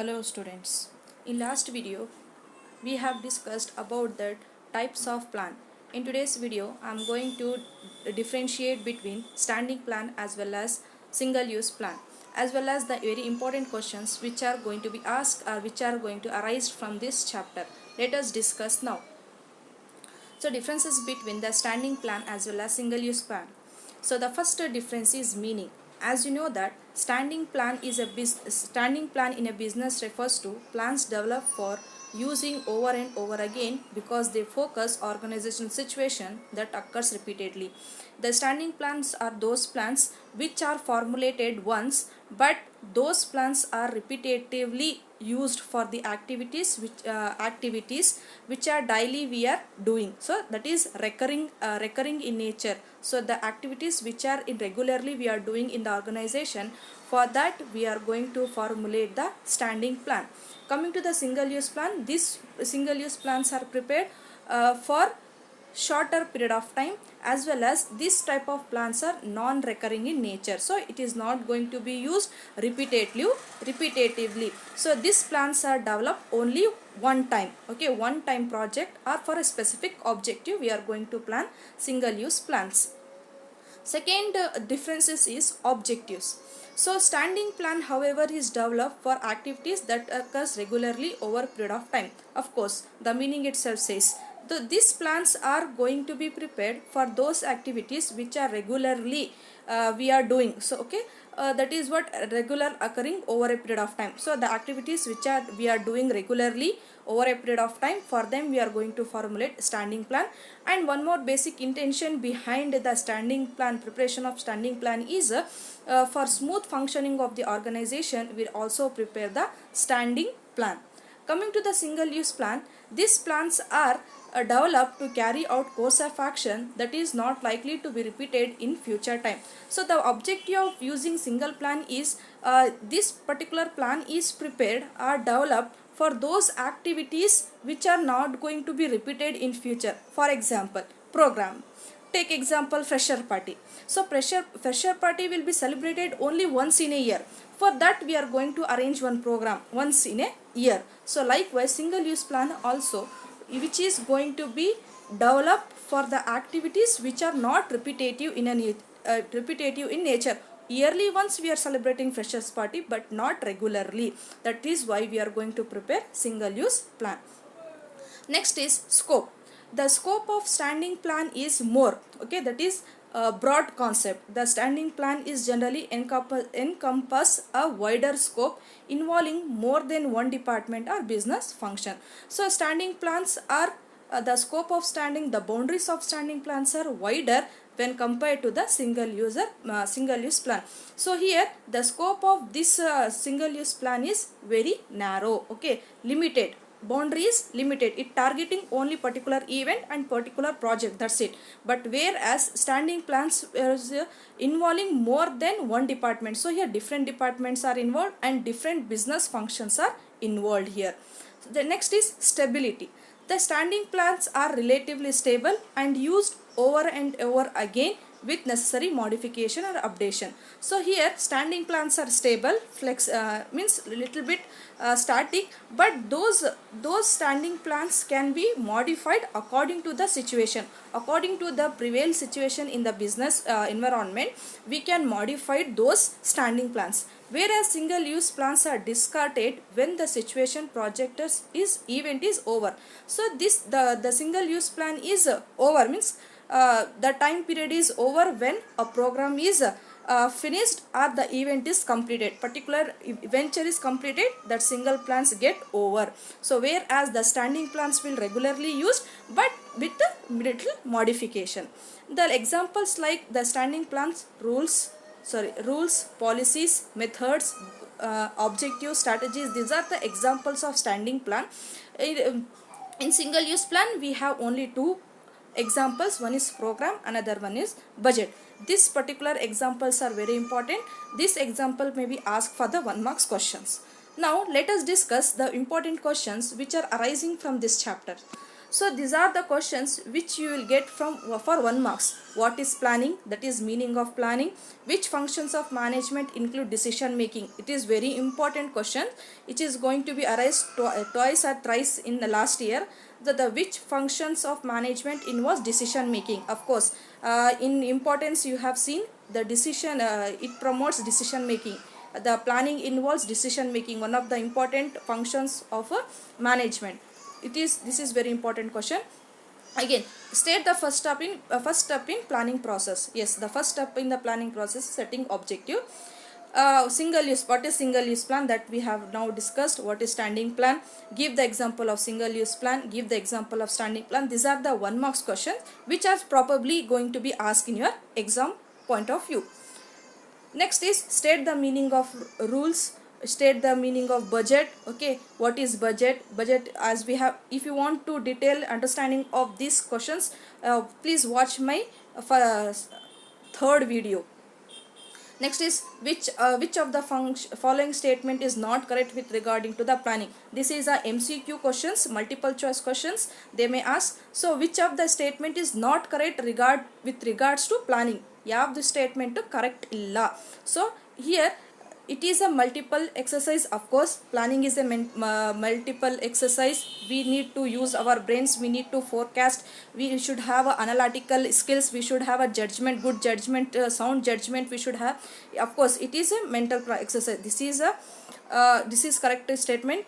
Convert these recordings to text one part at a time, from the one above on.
Hello students. In last video we have discussed about the types of plan. In today's video I am going to differentiate between standing plan as well as single use plan, as well as the very important questions which are going to be asked or which are going to arise from this chapter. Let us discuss now. So differences between the standing plan as well as single use plan. So the first difference is meaning. As you know that standing plan in a business refers to plans developed for using over and over again because they focus organization situation that occurs repeatedly. The standing plans are those plans which are formulated once, but those plans are repetitively used for the activities which are daily we are doing. So that is recurring in nature. So the activities which are regularly we are doing in the organization, for that we are going to formulate the standing plan. Coming to the single use plan, these single use plans are prepared for shorter period of time, as well as this type of plans are non-recurring in nature, so it is not going to be used repetitively. So these plans are developed only one time, okay, one time project or for a specific objective we are going to plan single use plans. Second differences is objectives. So standing plan however is developed for activities that occurs regularly over a period of time. Of course the meaning itself says these plans are going to be prepared for those activities which are regularly we are doing. So okay, that is what regular occurring over a period of time. So the activities which are we are doing regularly over a period of time, for them we are going to formulate standing plan. And one more basic intention behind the standing plan, preparation of standing plan is for smooth functioning of the organization we also prepare the standing plan. Coming to the single use plan, these plans are developed to carry out course of action that is not likely to be repeated in future time. So the objective of using single plan is this particular plan is prepared or developed for those activities which are not going to be repeated in future. For example, program. Take example fresher party. So fresher party will be celebrated only once in a year. For that we are going to arrange one program once in a year. So likewise single use plan also, which is going to be developed for the activities which are not repetitive in nature. Yearly once we are celebrating freshers party, but not regularly. That is why we are going to prepare single use plan. Next is scope. The scope of standing plan is more, okay, that is a broad concept. The standing plan is generally encompass a wider scope involving more than one department or business function. So standing plans are the scope of standing, the boundaries of standing plans are wider when compared to the single use plan. So here the scope of this single use plan is very narrow, okay, limited. Boundary is limited, it targeting only particular event and particular project, that's it. But whereas standing plans is involving more than one department, so here different departments are involved and different business functions are involved here. So the next is stability. The standing plans are relatively stable and used over and over again with necessary modification or updation. So here standing plans are stable, means little bit static, but those standing plans can be modified according to the situation, according to the prevailing situation in the business environment. We can modify those standing plans, whereas single use plans are discarded when the situation project event is over. So this the single use plan is over, means the time period is over when a program is finished or the event is completed, particular venture is completed, that single plans get over. So whereas the standing plans will regularly used but with a little modification. The examples like the standing plans, rules, policies, methods, objectives, strategies, these are the examples of standing plan. In single use plan we have only two examples, one is program, another one is budget. These particular examples are very important. This example may be asked for the 1 marks questions. Now let us discuss the important questions which are arising from this chapter. So these are the questions which you will get from for 1 marks. What is planning? That is meaning of planning. Which functions of management include decision making? It is very important question. It is going to be arise twice or thrice in the last year. The which functions of management involves decision making. Of course, in importance you have seen the decision. It promotes decision making. The planning involves decision making, one of the important functions of management. This is very important question. Again, state the first step in planning process. Yes, the first step in the planning process, setting objective. Single use, what is single use plan, that we have now discussed. What is standing plan? Give the example of single use plan, give the example of standing plan. These are the 1 marks questions which are probably going to be asked in your exam point of view. Next is state the meaning of rules, state the meaning of budget. Okay, what is budget? Budget, as we have, if you want to detail understanding of these questions, please watch my third video. Next is which of the following statement is not correct with regarding to the planning. This is a MCQ questions, multiple choice questions they may ask. So which of the statement is not correct with regards to planning? ಯಾವ್ದು statement correct ಇಲ್ಲ. So here it is a multiple exercise. Of course, planning is a multiple exercise. We need to use our brains, we need to forecast, we should have analytical skills, we should have a judgment, good judgment, sound judgment we should have. Of course, it is a mental exercise. This is correct statement.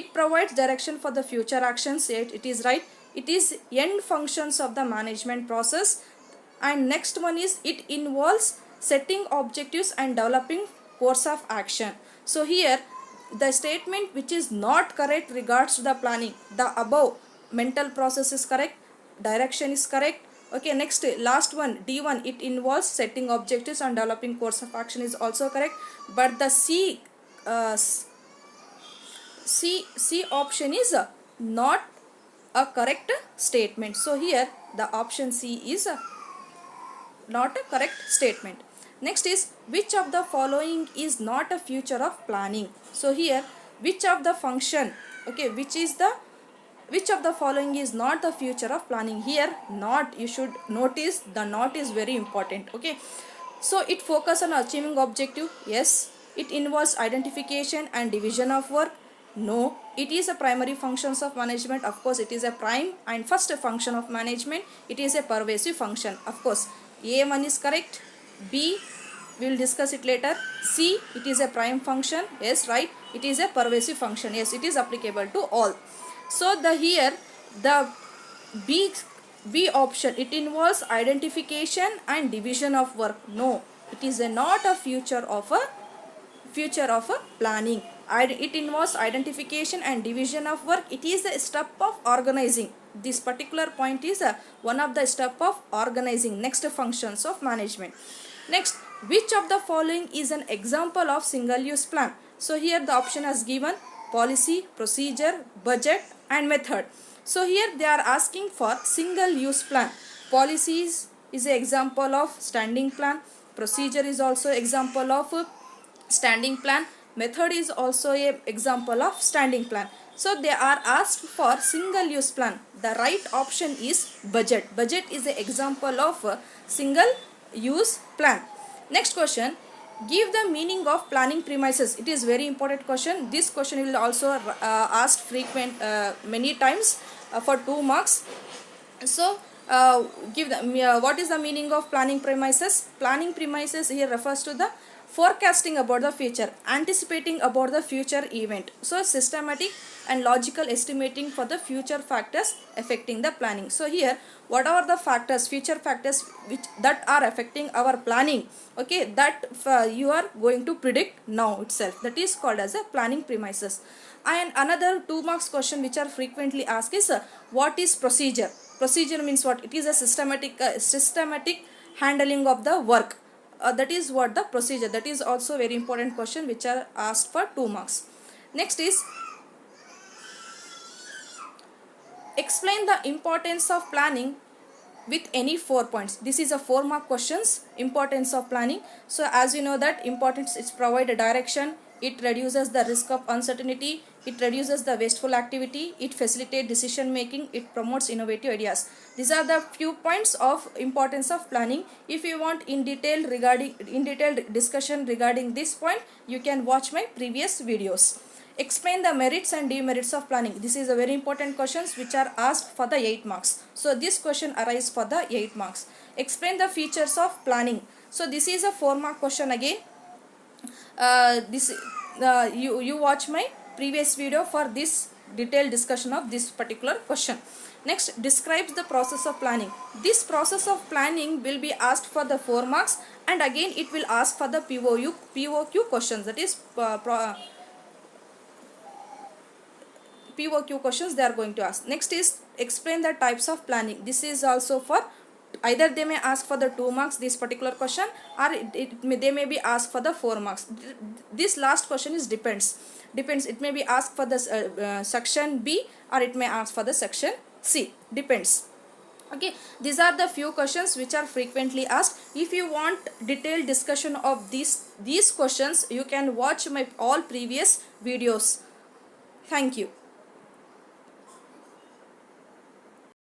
It provides direction for the future actions. It is right. It is end functions of the management process. And next one is it involves setting objectives and developing course of action. So here the statement which is not correct regards to the planning, the above mental process is correct, direction is correct. Okay, next last one, D1, it involves setting objectives and developing course of action is also correct. But the C option is not a correct statement. So here the option C is not a correct statement. Next is which of the following is not a feature of planning? So here which of the function, okay, which of the following is not the future of planning? Here not, you should notice the not is very important. Okay, so it focus on achieving objective. Yes. It involves identification and division of work. No. It is a primary functions of management. Of course, it is a prime and first function of management. It is a pervasive function. Of course, A1 is correct. B, we will discuss it later. C, it is a prime function. Yes, right. It is a pervasive function. Yes, it is applicable to all. So here the B option, it involves identification and division of work. No, it is not a feature of a planning. It involves identification and division of work. It is a step of organizing. This particular point is one of the step of organizing. Next, functions of management. Next, which of the following is an example of single use plan? So here the option has given policy, procedure, budget and method. So here they are asking for single use plan. Policies is an example of standing plan. Procedure is also example of standing plan. Method is also a example of standing plan. So they are asked for single use plan. The right option is budget. Budget is an example of single use plan. Next question, give the meaning of planning premises. It is very important question. This question will also asked many times for 2 marks. So what is the meaning of planning premises? Planning premises here refers to the forecasting about the future, anticipating about the future event. So systematic and logical estimating for the future factors affecting the planning. So here whatever the factors, future factors that are affecting our planning, okay, that you are going to predict now itself. That is called as a planning premises. And another 2 marks question which are frequently asked is what is procedure? Procedure means what? It is a systematic handling of the work. That is what the procedure. That is also very important question which are asked for 2 marks. Next is explain the importance of planning with any 4 points. This is a 4 mark questions, importance of planning. So as you know that importance is provide a direction, it reduces the risk of uncertainty, it reduces the wasteful activity, it facilitates decision making, it promotes innovative ideas. These are the few points of importance of planning. If you want in detailed discussion regarding this point, you can watch my previous videos. Explain the merits and demerits of planning. This is a very important questions which are asked for the 8 marks. So this question arises for the 8 marks. Explain the features of planning. So this is a 4 mark question again. You watch my previous video for this detailed discussion of this particular question. Next, describes the process of planning. This process of planning will be asked for the 4 marks, and again it will ask for the POQ questions, that is POQ questions they are going to ask. Next is explain the types of planning. This is also for either they may ask for the 2 marks this particular question, or they may be asked for the 4 marks. This last question is depends. It may be asked for the section B, or it may ask for the section C. Depends. Okay, these are the few questions which are frequently asked. If you want detailed discussion of these questions, you can watch my all previous videos. Thank you.